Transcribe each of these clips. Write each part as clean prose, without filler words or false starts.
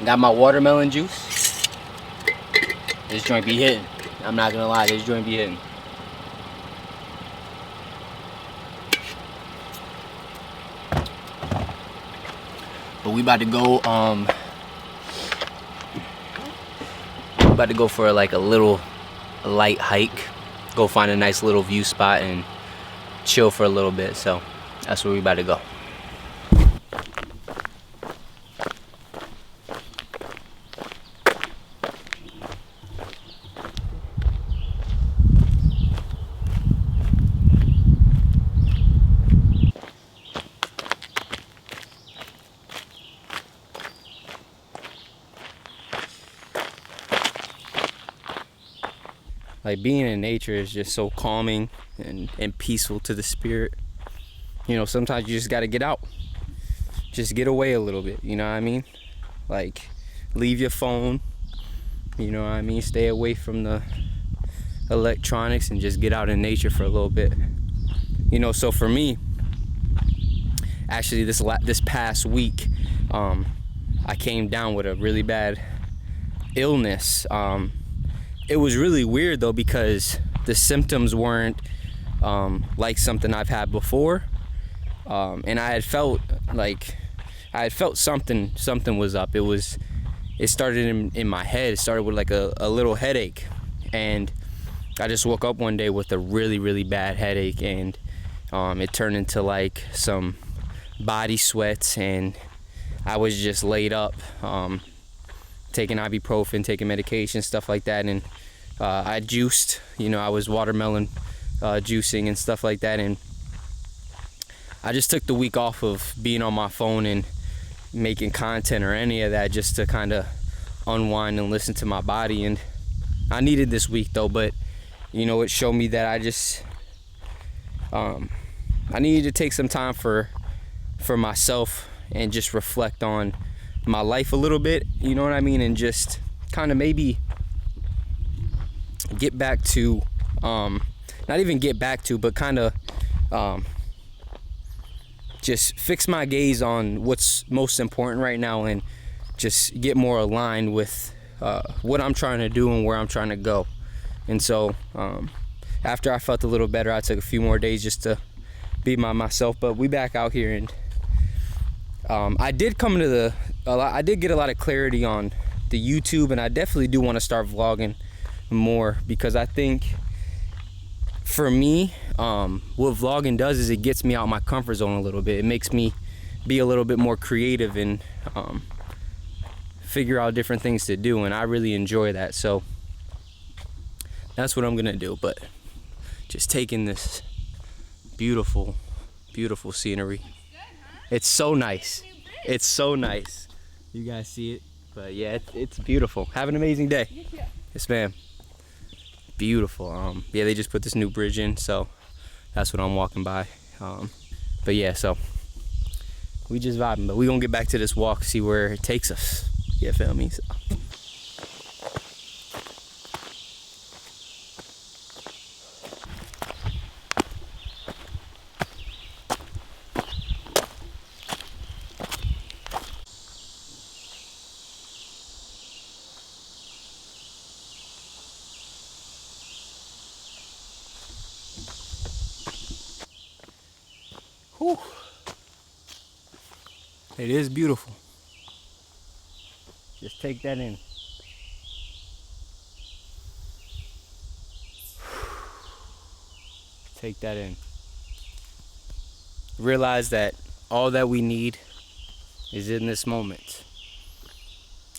Got my watermelon juice. This joint be hitting. I'm not gonna lie, this joint be hitting. But we about to go for like a light hike. Go find a nice little view spot and chill for a little bit. So that's where we about to go. Like, being in nature is just so calming and peaceful to the spirit. You know, sometimes you just got to get out. Just get away a little bit, you know what I mean? Like, leave your phone, you know what I mean? Stay away from the electronics and just get out in nature for a little bit. You know, so for me, actually this past week, I came down with a really bad illness. It was really weird though, because the symptoms weren't like something I've had before, and I had felt something was up. It started in my head. It started with like a little headache, and I just woke up one day with a really bad headache, and it turned into like some body sweats, and I was just laid up, taking ibuprofen, taking medication, stuff like that. And I juiced, you know, I was watermelon juicing and stuff like that. And I just took the week off of being on my phone and making content or any of that, just to kind of unwind and listen to my body. And I needed this week though, but you know, it showed me that I needed to take some time for myself and just reflect on my life a little bit, you know what I mean? And just kind of maybe get back to, not even get back to, but kind of just fix my gaze on what's most important right now, and just get more aligned with what I'm trying to do and where I'm trying to go. And so after I felt a little better, I took a few more days just to be myself. But we back out here, and I did I did get a lot of clarity on the YouTube, and I definitely do want to start vlogging more, because I think for me, what vlogging does is it gets me out my comfort zone a little bit. It makes me be a little bit more creative and figure out different things to do, and I really enjoy that. So that's what I'm gonna do. But just taking this beautiful scenery. It's so nice. It's so nice. You guys see it? But yeah, it's beautiful. Have an amazing day. Yes, ma'am. Beautiful. Yeah, they just put this new bridge in, so that's what I'm walking by. But yeah, so we just vibing. But we gonna get back to this walk, see where it takes us. You feel me? So. Whew. It is beautiful. Just take that in. Take that in. Realize that all that we need is in this moment.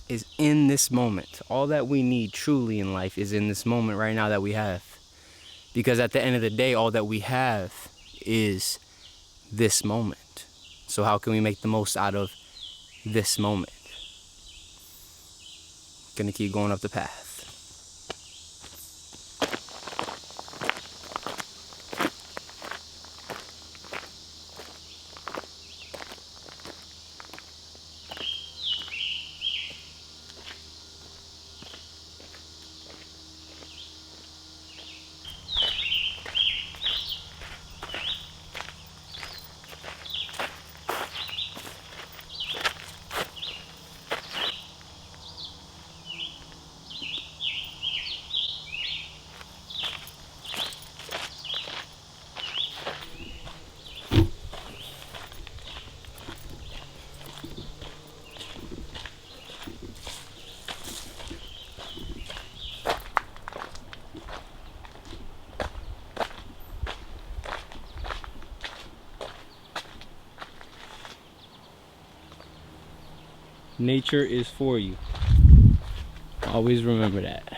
Is in this moment. All that we need truly in life is in this moment right now that we have. Because at the end of the day, all that we have is this moment. So how can we make the most out of this moment? Gonna keep going up the path. Nature is for you. Always remember that.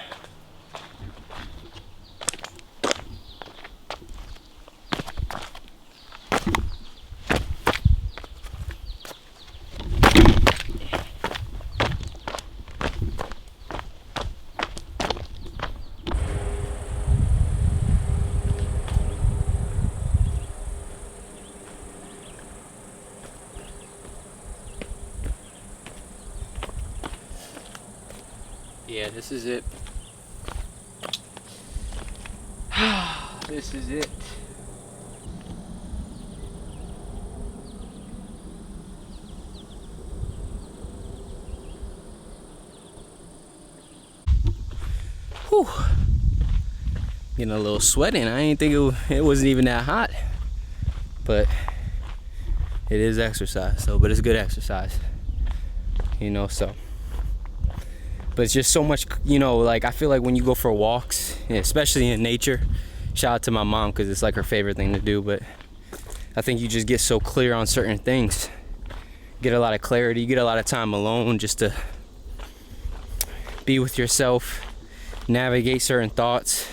Yeah, this is it. This is it. Whew. Getting a little sweating. I didn't think it wasn't even that hot. But it is exercise, but it's good exercise. You know, so. But it's just so much, you know, like I feel like when you go for walks, especially in nature, shout out to my mom because it's like her favorite thing to do, but I think you just get so clear on certain things. Get a lot of clarity, you get a lot of time alone just to be with yourself, navigate certain thoughts,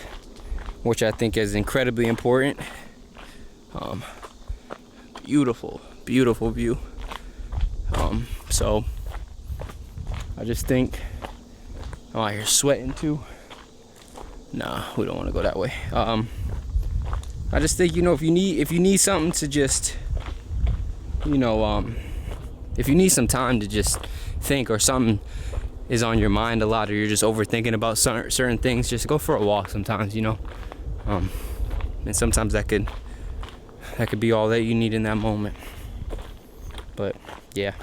which I think is incredibly important. Beautiful, beautiful view. So I just think, oh, I hear sweating too. Nah, we don't want to go that way. I just think, you know, if you need something to just, you know, if you need some time to just think, or something is on your mind a lot, or you're just overthinking about certain things, just go for a walk sometimes, you know. And sometimes that could be all that you need in that moment. But yeah,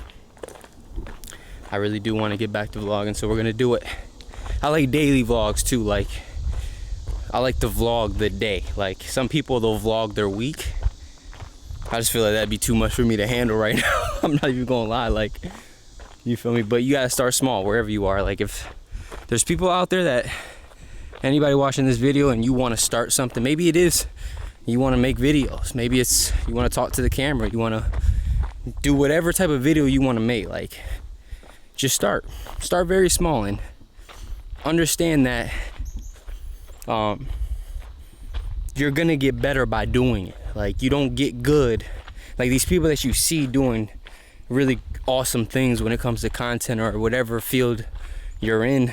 I really do want to get back to vlogging, so we're gonna do it. I like daily vlogs too. Like, I like to vlog the day. Like, some people, they'll vlog their week. I just feel like that'd be too much for me to handle right now. I'm not even gonna lie, like, you feel me? But you gotta start small wherever you are. Like, if there's people out there, that anybody watching this video and you want to start something, maybe it is you want to make videos, maybe it's you want to talk to the camera, you want to do whatever type of video you want to make. Like, just start very small and understand that you're gonna get better by doing it. Like, you don't get good, like these people that you see doing really awesome things when it comes to content or whatever field you're in,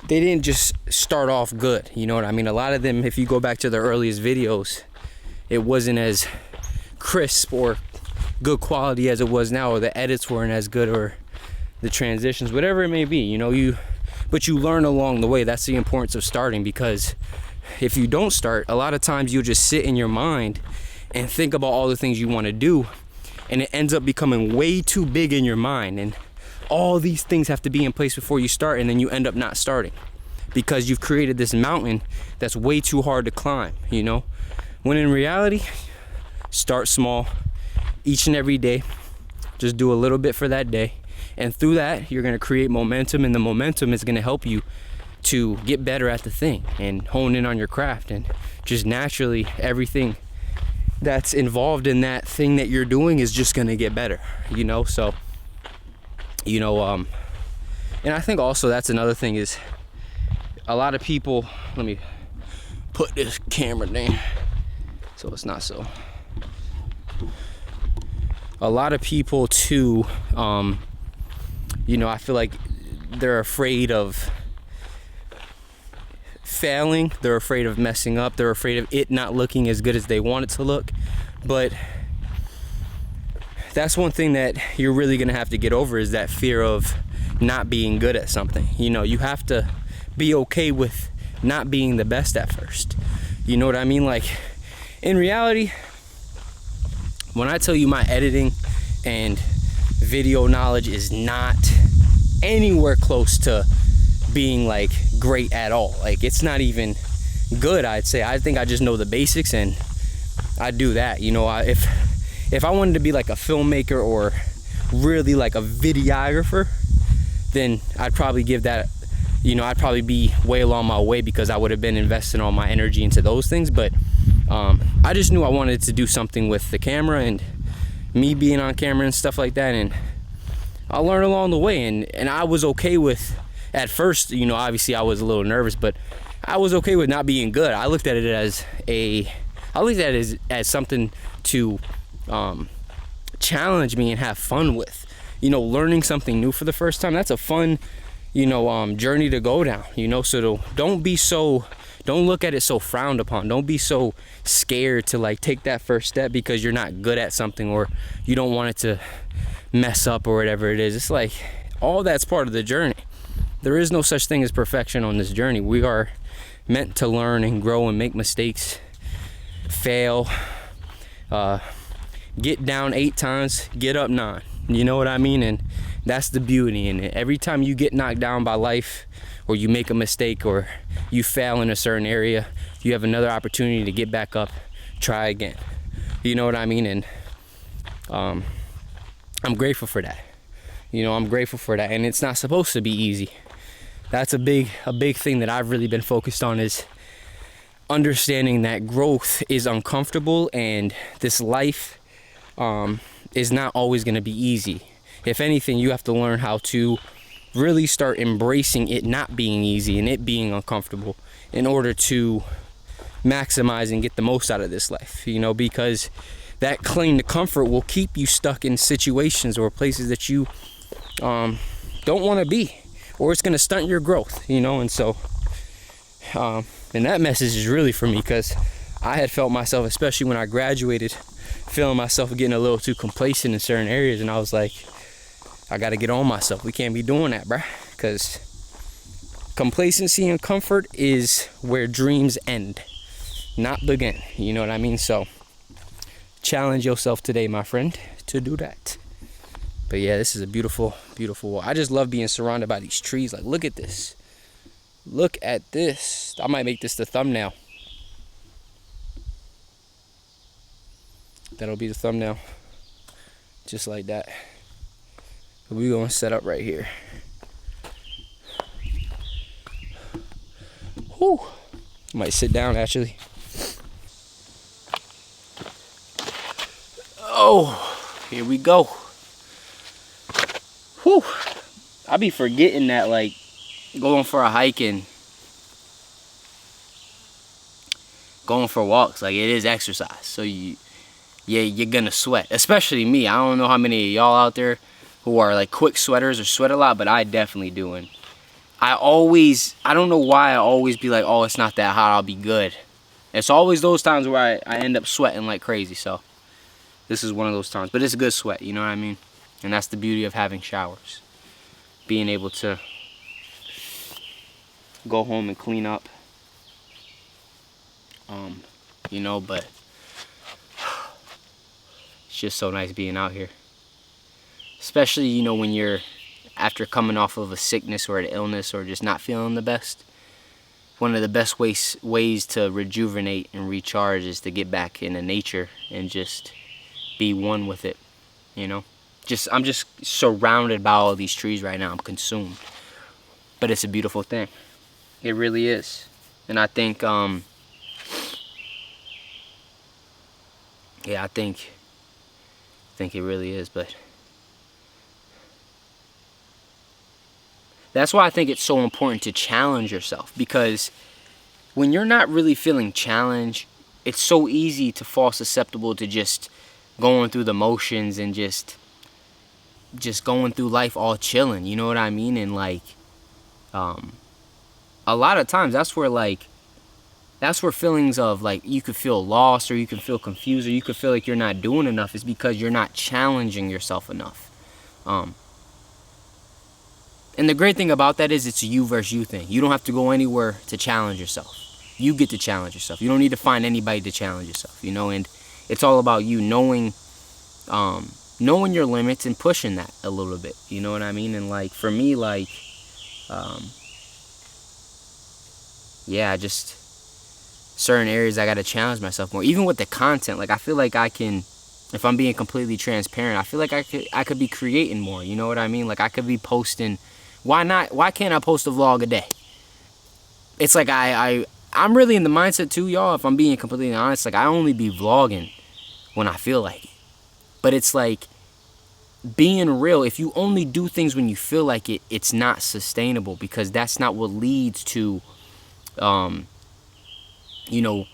they didn't just start off good, you know what I mean? A lot of them, if you go back to their earliest videos, it wasn't as crisp or good quality as it was now, or the edits weren't as good, or the transitions, whatever it may be, you know. But you learn along the way. That's the importance of starting, because if you don't start, a lot of times you'll just sit in your mind and think about all the things you want to do, and it ends up becoming way too big in your mind, and all these things have to be in place before you start, and then you end up not starting because you've created this mountain that's way too hard to climb, you know. When in reality, start small each and every day. Just do a little bit for that day, and through that you're going to create momentum, and the momentum is going to help you to get better at the thing and hone in on your craft, and just naturally everything that's involved in that thing that you're doing is just going to get better, you know. So, you know, and I think also that's another thing, is a lot of people, let me put this camera down so it's not so, a lot of people too, you know, I feel like they're afraid of failing, they're afraid of messing up, they're afraid of it not looking as good as they want it to look. But that's one thing that you're really gonna have to get over, is that fear of not being good at something. You know, you have to be okay with not being the best at first. You know what I mean? Like, in reality, when I tell you my editing and video knowledge is not anywhere close to being like great at all, like it's not even good, I'd say. I think I just know the basics, and I do that. You know, if I wanted to be like a filmmaker or really like a videographer, then I'd probably give that, you know, I'd probably be way along my way, because I would have been investing all my energy into those things. But I just knew I wanted to do something with the camera and me being on camera and stuff like that, and I'll learn along the way. And I was okay with, at first, you know, obviously I was a little nervous, but I was okay with not being good. I looked at it as something to challenge me and have fun with. You know, learning something new for the first time, that's a fun, you know, journey to go down, you know. So don't look at it so frowned upon. Don't be so scared to like take that first step because you're not good at something or you don't want it to mess up or whatever it is. It's like all that's part of the journey. There is no such thing as perfection on this journey. We are meant to learn and grow and make mistakes, fail, get down 8 times, get up 9. You know what I mean? And that's the beauty in it. Every time you get knocked down by life, or you make a mistake, or you fail in a certain area, you have another opportunity to get back up, try again. You know what I mean? And I'm grateful for that. You know, I'm grateful for that. And it's not supposed to be easy. That's a big thing that I've really been focused on, is understanding that growth is uncomfortable, and this life is not always going to be easy. If anything, you have to learn how to really start embracing it not being easy and it being uncomfortable in order to maximize and get the most out of this life, you know, because that claim to comfort will keep you stuck in situations or places that you don't want to be, or it's going to stunt your growth, you know. And so and that message is really for me, because I had felt myself, especially when I graduated, feeling myself getting a little too complacent in certain areas, and I was like, I got to get on myself. We can't be doing that, bruh, because complacency and comfort is where dreams end, not begin. You know what I mean? So challenge yourself today, my friend, to do that. But yeah, this is a beautiful, beautiful walk. I just love being surrounded by these trees. Like, look at this. Look at this. I might make this the thumbnail. That'll be the thumbnail. Just like that. We're going to set up right here. Whew. Might sit down, actually. Oh, here we go. Whew. I be forgetting that, like, going for a hike and going for walks, like, it is exercise. So you're gonna sweat, especially me. I don't know how many of y'all out there who are like quick sweaters or sweat a lot, but I definitely do. And I don't know why I always be like, oh, it's not that hot, I'll be good. It's always those times where I end up sweating like crazy. So this is one of those times, but it's a good sweat, you know what I mean? And that's the beauty of having showers, being able to go home and clean up, you know. But it's just so nice being out here, especially, you know, when you're after coming off of a sickness or an illness or just not feeling the best. One of the best ways to rejuvenate and recharge is to get back into nature and just be one with it, you know. I'm just surrounded by all these trees right now. I'm consumed, but it's a beautiful thing. It really is. And I think yeah, I think it really is. But that's why I think it's so important to challenge yourself, because when you're not really feeling challenged, it's so easy to fall susceptible to just going through the motions and just going through life all chilling, you know what I mean? And like a lot of times that's where feelings of like you could feel lost, or you can feel confused, or you could feel like you're not doing enough, is because you're not challenging yourself enough. And the great thing about that is it's a you versus you thing. You don't have to go anywhere to challenge yourself. You get to challenge yourself. You don't need to find anybody to challenge yourself, you know. And it's all about you knowing your limits and pushing that a little bit, you know what I mean? And like for me, like yeah, just certain areas I gotta challenge myself more. Even with the content, like I feel like I can, if I'm being completely transparent, I feel like I could be creating more, you know what I mean? Like I could be posting. Why not? Why can't I post a vlog a day? It's like I'm really in the mindset too, y'all, if I'm being completely honest. Like I only be vlogging when I feel like it. But it's like being real, if you only do things when you feel like it, it's not sustainable, because that's not what leads to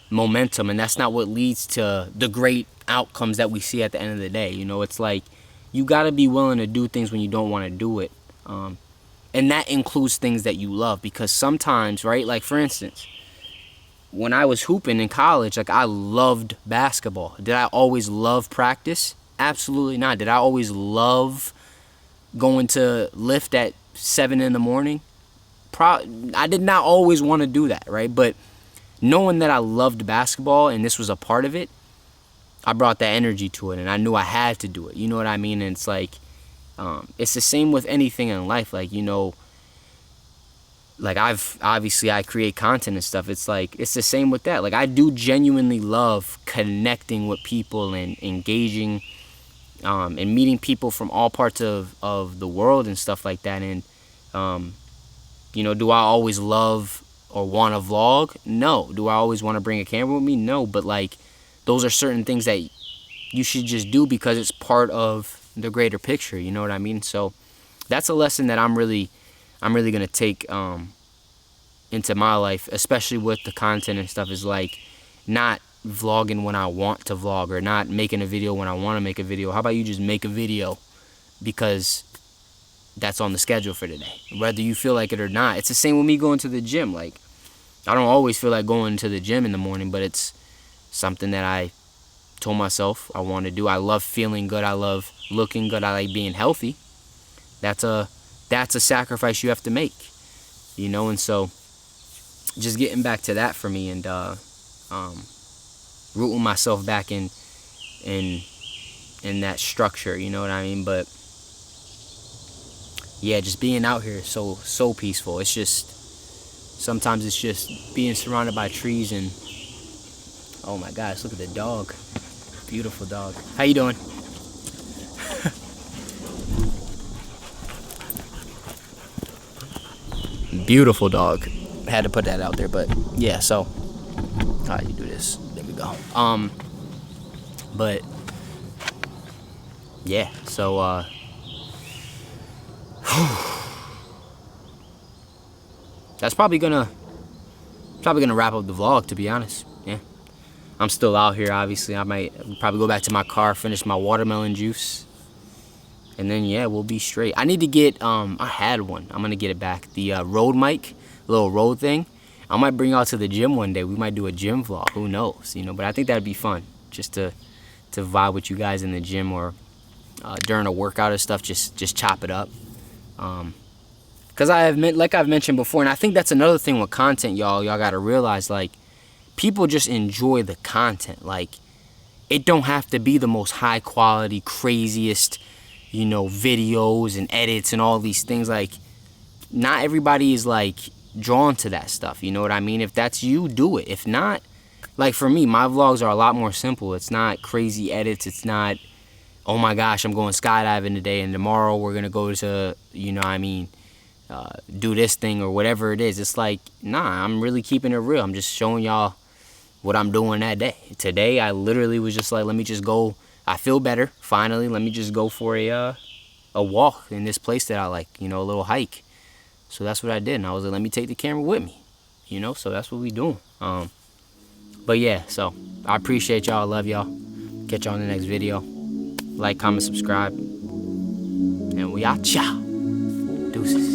momentum, and that's not what leads to the great outcomes that we see at the end of the day. It's like you got to be willing to do things when you don't want to do it, and that includes things that you love, because sometimes, right, like for instance, when I was hooping in college, like I loved basketball. Did I always love practice? Absolutely not. Did I always love going to lift at 7 in the morning? I did not always want to do that, right? But knowing that I loved basketball and this was a part of it, I brought that energy to it, and I knew I had to do it. You know what I mean? And it's like, it's the same with anything in life. Like, like I create content and stuff. It's like, it's the same with that. Like, I do genuinely love connecting with people and engaging, and meeting people from all parts of the world and stuff like that. And, do I always love or want to vlog? No. Do I always want to bring a camera with me? No. But like, those are certain things that you should just do because it's part of the greater picture. You know what I mean? So that's a lesson that I'm really gonna take into my life, especially with the content and stuff, is like not vlogging when I want to vlog, or not making a video when I want to make a video. How about you just make a video because that's on the schedule for today, whether you feel like it or not. It's the same with me going to the gym. Like, I don't always feel like going to the gym in the morning, but it's something that I told myself I want to do. I love feeling good. I love looking good. I like being healthy. That's a sacrifice you have to make, and so just getting back to that for me, and rooting myself back in that structure, you know what I mean? But yeah, just being out here is so peaceful. It's just, sometimes it's just being surrounded by trees, and oh my gosh, look at the dog. Beautiful dog. How you doing? Beautiful dog. Had to put that out there, but yeah, so how do you do this? There we go. But yeah, so that's probably gonna wrap up the vlog, to be honest. Yeah, I'm still out here. Obviously, I might probably go back to my car, finish my watermelon juice, and then yeah, we'll be straight. I need to get I had one. I'm gonna get it back. The Rode mic, little Rode thing. I might bring y'all to the gym one day. We might do a gym vlog. Who knows? But I think that'd be fun, just to vibe with you guys in the gym, or during a workout or stuff. Just chop it up. Because I've mentioned before, and I think that's another thing with content, y'all gotta realize, like, people just enjoy the content. Like, it don't have to be the most high quality, craziest, videos and edits and all these things. Like, not everybody is like drawn to that stuff. You know what I mean? If that's you, do it. If not, like for me, my vlogs are a lot more simple. It's not crazy edits. It's not, oh my gosh, I'm going skydiving today and tomorrow we're gonna go to, do this thing or whatever it is. It's like, nah, I'm really keeping it real. I'm just showing y'all what I'm doing that day. Today, I literally was just like, let me just go. I feel better, finally. Let me just go for a walk in this place that I like, a little hike. So that's what I did, and I was like, let me take the camera with me, so that's what we doing. But yeah, so I appreciate y'all. I love y'all. Catch y'all in the next video. Like, comment, subscribe, and we out. Ciao. Deuces.